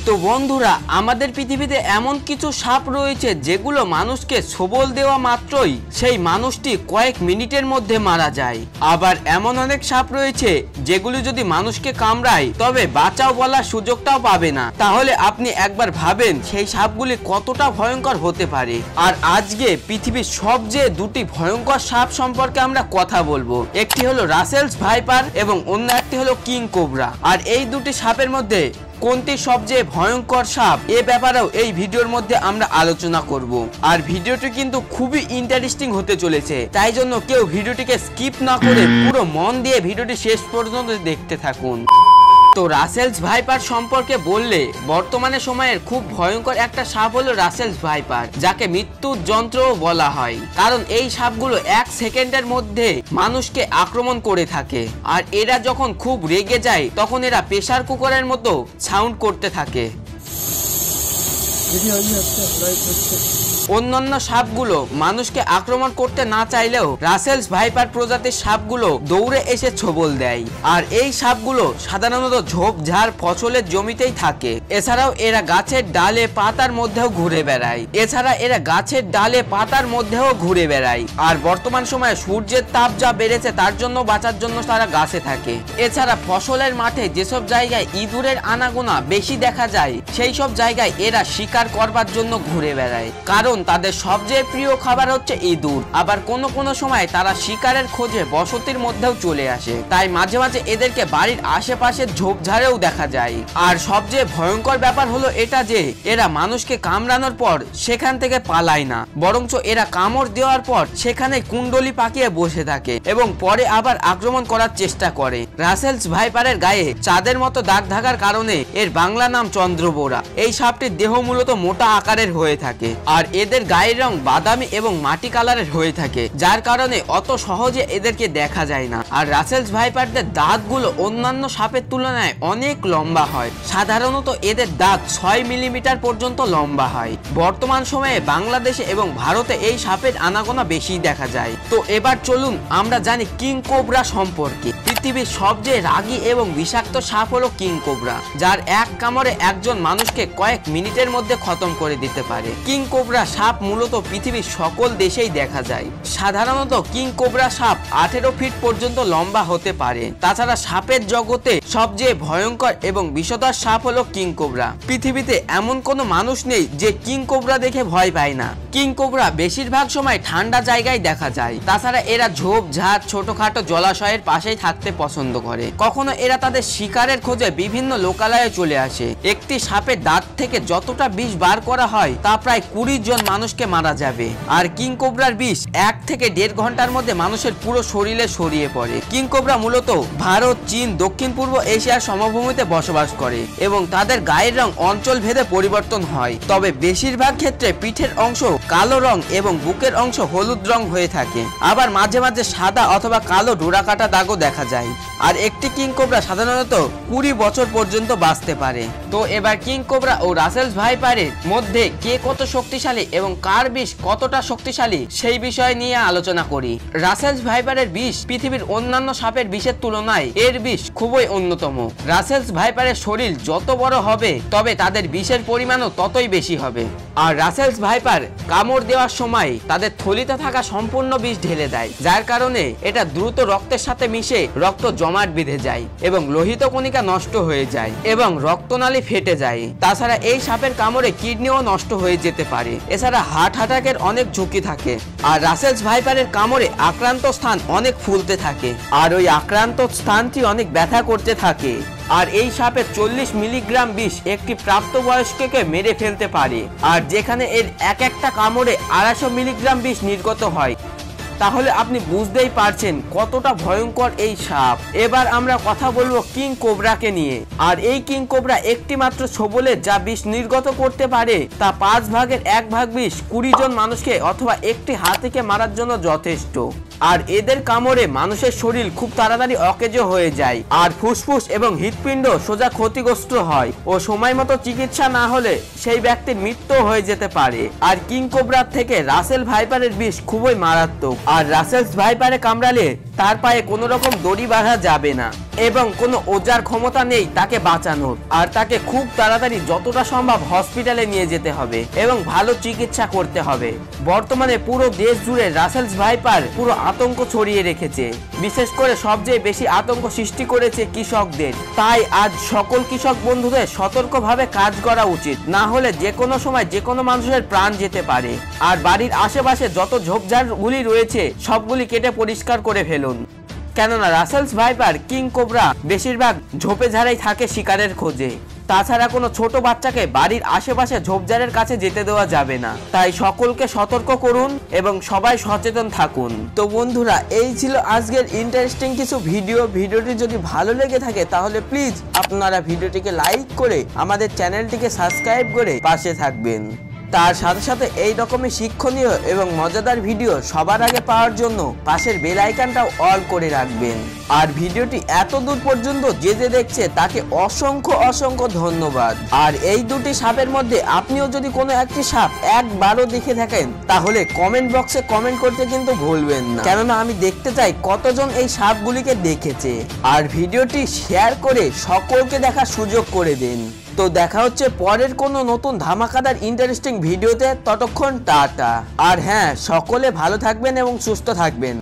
তো বন্ধুরা, আমাদের পৃথিবীতে এমন কিছু সাপ রয়েছে যেগুলো মানুষকে ছোবল দেওয়া মাত্রই সেই মানুষটি কয়েক মিনিটের মধ্যে মারা যায়। আবার এমন অনেক সাপ রয়েছে যেগুলো যদি মানুষকে কামড়ায় তবে বাঁচাও বলার সুযোগটাও পাবে না। তাহলে আপনি একবার ভাবেন সেই সাপগুলি কতটা ভয়ঙ্কর হতে পারে। আর আজকে পৃথিবীর সবচেয়ে দুটি ভয়ঙ্কর সাপ সম্পর্কে আমরা কথা বলবো। একটি হলো রাসেলস ভাইপার এবং অন্য একটি হলো কিং কোবরা। আর এই দুটি সাপের মধ্যে কোনটি সবচেয়ে ভয়ঙ্কর সাপ এ ব্যাপারেও এই ভিডিওর মধ্যে আমরা আলোচনা করব। আর ভিডিওটি কিন্তু খুবই ইন্টারেস্টিং হতে চলেছে, তাই জন্য কেউ ভিডিওটিকে স্কিপ না করে পুরো মন দিয়ে ভিডিওটি শেষ পর্যন্ত দেখতে থাকুন। তো রাসেলস ভাইপার সম্পর্কে বললে বর্তমানে সময়ের খুব ভয়ঙ্কর একটা সাপ হলো রাসেলস ভাইপার, যাকে মৃত্যুর যন্ত্রও বলা হয়। কারণ এই সাপগুলো 1 সেকেন্ডের মধ্যে মানুষকে আক্রমণ করে থাকে। আর এরা যখন খুব রেগে যায় তখন এরা প্রেসার কুকারের মতো সাউন্ড করতে থাকে। অন্যান্য সাপগুলো মানুষকে আক্রমণ করতে না চাইলেও রাসেলস ভাইপার প্রজাতির সাপগুলো দৌড়ে এসে ছোবল দেয়। আর এই সাপগুলো সাধারণত ঝোপঝাড় ফসলের জমিতেই থাকে। এছাড়াও এরা গাছের ডালে পাতার মধ্যেও ঘুরে বেড়ায়। আর বর্তমান সময়ে সূর্যের তাপ যা বেড়েছে তার জন্য বাঁচার জন্য তারা গাছে থাকে। এছাড়া ফসলের মাঠে যেসব জায়গায় ইঁদুরের আনাগোনা বেশি দেখা যায় সেই সব জায়গায় এরা শিকার করবার জন্য ঘুরে বেড়ায়। কারণ তাদের সবচেয়ে প্রিয় খাবার হচ্ছে ইঁদুর। আবার কোনো সময় তারা শিকারের খোঁজে বসতির মধ্যেও চলে আসে, তাই মাঝে মাঝে এদেরকে বাড়ির আশেপাশের ঝোপঝাড়েও দেখা যায়। আর সবচেয়ে ভয়ঙ্কর ব্যাপার হলো এটা যে এরা মানুষকে কামড়ানোর পর সেখান থেকে পালায় না, বরঞ্চ এরা কামড় দেওয়ার পর সেখানে কুণ্ডলি পাকিয়ে বসে থাকে এবং পরে আবার আক্রমণ করার চেষ্টা করে। রাসেলস ভাইপারের গায়ে চাঁদের মতো দাগ থাকার কারণে এর বাংলা নাম চন্দ্রবোরা। এই সাপটির দেহ মূলত মোটা আকারের হয়ে থাকে। আর এদের গায়ের রং বাদামি এবং মাটি কালারের হয়ে থাকে, যার কারণে অত সহজে এদেরকে দেখা যায় না। আর রাসেলস ভাইপারদের দাঁতগুলো অন্যান্য সাপের তুলনায় অনেক লম্বা হয়। সাধারণত এদের দাঁত 6 মিলিমিটার পর্যন্ত লম্বা হয়। বর্তমান সময়ে বাংলাদেশে এবং ভারতে এই সাপের আনাগোনা বেশি দেখা যায়। তো এবার চলুন আমরা জানি কিং কোবরা সম্পর্কে। পৃথিবীর সবচেয়ে রাগী এবং বিষাক্ত সাপ হলো কিং কোবরা, যার এক কামড়ে একজন মানুষকে কয়েক মিনিটের মধ্যে খতম করে দিতে পারে। কিং কোবরা সাপ মূলত পৃথিবীর সকল দেশেই দেখা যায়। সাধারণত কিং কোবরা সাপ 18 ফিট পর্যন্ত লম্বা হতে পারে। তাছাড়া সাপের জগতে সবচেয়ে ভয়ঙ্কর এবং বিষধর সাপ হলো কিং কোবরা। পৃথিবীতে এমন কোনো মানুষ নেই যে কিং কোবরা দেখে ভয় পায় না। কিং কোবরা বেশিরভাগ সময় ঠান্ডা জায়গায় দেখা যায়। তাছাড়া এরা ঝোপঝাড় ছোটখাটো জলাশয়ের পাশেই থাকতে পছন্দ করে। কখনো এরা তাদের শিকারের খোঁজে বিভিন্ন লোকালয়ে চলে আসে। একটি সাপের দাঁত থেকে যতটা বিষ বার করা হয় তা প্রায় 20 জন মানুষকে মারা যাবে। আর কিং কোবরার বিষ 1 থেকে 1.5 ঘন্টার মধ্যে মানুষের পুরো শরীরে ছড়িয়ে পড়ে। কিং কোবরা মূলত ভারত, চীন, দক্ষিণ পূর্ব এশিয়ার সমভূমিতে বসবাস করে এবং তাদের গায়ের রং অঞ্চল ভেদে পরিবর্তন হয়। তবে বেশিরভাগ ক্ষেত্রে পিঠের অংশ কালো রং এবং বুকের অংশ হলুদ রং হয়ে থাকে। আবার মাঝে মাঝে সাদা অথবা কালো ডোরাকাটা দাগও দেখা যায়। আর একটি কিং কোবরা সাধারণত 20 বছর পর্যন্ত বাঁচতে পারে। তো এবার কিং কোবরা ও রাসেলস ভাইপারের মধ্যে কে কত শক্তিশালী এবং কার বিষ কতটা শক্তিশালী সেই বিষয় নিয়ে আলোচনা করি। রাসেলস ভাইপারের বিষ পৃথিবীর অন্যান্য সাপের বিষের তুলনায় এর বিষ খুবই অন্যতম। রাসেলস ভাইপারের শরীর যত বড় হবে তবে তাদের বিষের পরিমাণও ততই বেশি হবে। আর রাসেলস ভাইপার কামড় দেওয়ার সময় তাদের থলিতে থাকা সম্পূর্ণ বিষ ঢেলে দেয়, যার কারণে এটা দ্রুত রক্তের সাথে মিশে রক্ত জমাট বেঁধে যায় এবং লোহিত কণিকা নষ্ট হয়ে যায় এবং রক্তনালী ফেটে যায়। তাছাড়া এই সাপের কামড়ে কিডনিও নষ্ট হয়ে যেতে পারে। এছাড়া হার্ট অ্যাটাকের অনেক ঝুঁকি থাকে। আর রাসেলস ভাইপারের কামড়ে আক্রান্ত স্থান অনেক ফুলতে থাকে আর ওই আক্রান্ত স্থানটি অনেক ব্যথা করতে থাকে। আর এই সাপের 40 মিলিগ্রাম বিষ একটি প্রাপ্তবয়স্ককে মেরে ফেলতে পারে। আর যেখানে এর একটা কামড়ে 250 মিলিগ্রাম বিষ নির্গত হয়, তাহলে আপনি বুঝতেই পারছেন কতটা ভয়ঙ্কর এই সাপ। এবার আমরা কথা বলবো কিং কোবরাকে নিয়ে। আর এই কিং কোবরা একটি মাত্র ছোবলে যা বিষ নির্গত করতে পারে তা 5 ভাগের 1 ভাগ বিষ 20 জন মানুষকে অথবা একটি হাতিকে মারার জন্য যথেষ্ট। আর এদের কামড়ে মানুষের শরীর খুব তাড়াতাড়ি অকেজো হয়ে যায় আর ফুসফুস এবং হৃৎপিণ্ড সোজা ক্ষতিগ্রস্ত হয় ও সময় মতো চিকিৎসা না হলে সেই ব্যক্তির মৃত্যু হয়ে যেতে পারে। আর কিং কোবরার থেকে রাসেল ভাইপারের বিষ খুবই মারাত্মক। আর রাসেলস ভাইপারে কামড়ালে তার পায়ে কোনো রকম দড়ি বাঁধা যাবে না। এবং কোনো ওজার ক্ষমতা নেই তাকে বাঁচানোর। আর তাকে খুব তাড়াতাড়ি যতটা সম্ভব হসপিটালে নিয়ে যেতে হবে এবং ভালো চিকিৎসা করতে হবে। বর্তমানে পুরো দেশ জুড়ে রাসেলস ভাইপার পুরো আতঙ্ক ছড়িয়ে রেখেছে। বিশেষ করে সবচেয়ে বেশি আতঙ্ক সৃষ্টি করেছে কৃষকদের। তাই আজ সকল কৃষক বন্ধুদের সতর্কভাবে কাজ করা উচিত, না হলে যে কোনো সময় যে কোনো মানুষের প্রাণ যেতে পারে। আর বাড়ির আশেপাশে যত ঝোপঝাড়গুলি রয়েছে সবগুলি কেটে পরিষ্কার করে ফেলুন, কেননা রাসেলস ভাইপার কিং কোবরা বেশিরভাগ ঝোপে ঝাড়াই থাকে শিকারের খোঁজে। তাছাড়া কোনো ছোট বাচ্চাকে বাড়ির আশেপাশে ঝোপঝাড়ের কাছে যেতে দেওয়া যাবে না। তাই সকলকে সতর্ক করুন এবং সবাই সচেতন থাকুন। তো বন্ধুরা, এই ছিল আজকের ইন্টারেস্টিং কিছু ভিডিওটি যদি ভালো লেগে থাকে তাহলে প্লিজ আপনারা ভিডিওটিকে লাইক করে আমাদের চ্যানেলটিকে সাবস্ক্রাইব করে পাশে থাকবেন। তার সাথে সাথে এই রকমই শিক্ষণীয় এবং মজাদার ভিডিও সবার আগে পাওয়ার জন্য পাশের বেল আইকনটাও অল করে রাখবেন। আর ভিডিওটি এত দূর পর্যন্ত যে দেখছে তাকে অসংখ্য ধন্যবাদ। আর এই দুটি সাপের মধ্যে আপনিও যদি কোনো একটি সাপ একবারও দেখে থাকেন তাহলে কমেন্ট বক্সে কমেন্ট করতে কিন্তু ভুলবেন না, কেননা আমি দেখতে চাই কতজন এই সাপগুলিকে দেখেছে। আর ভিডিওটি শেয়ার করে সকলকে দেখার সুযোগ করে দিন। তো দেখা হচ্ছে পরের কোনো নতুন ধামাকাদার ইন্টারেস্টিং ভিডিওতে। ততক্ষণ টাটা। আর হ্যাঁ, সকলে ভালো থাকবেন এবং সুস্থ থাকবেন।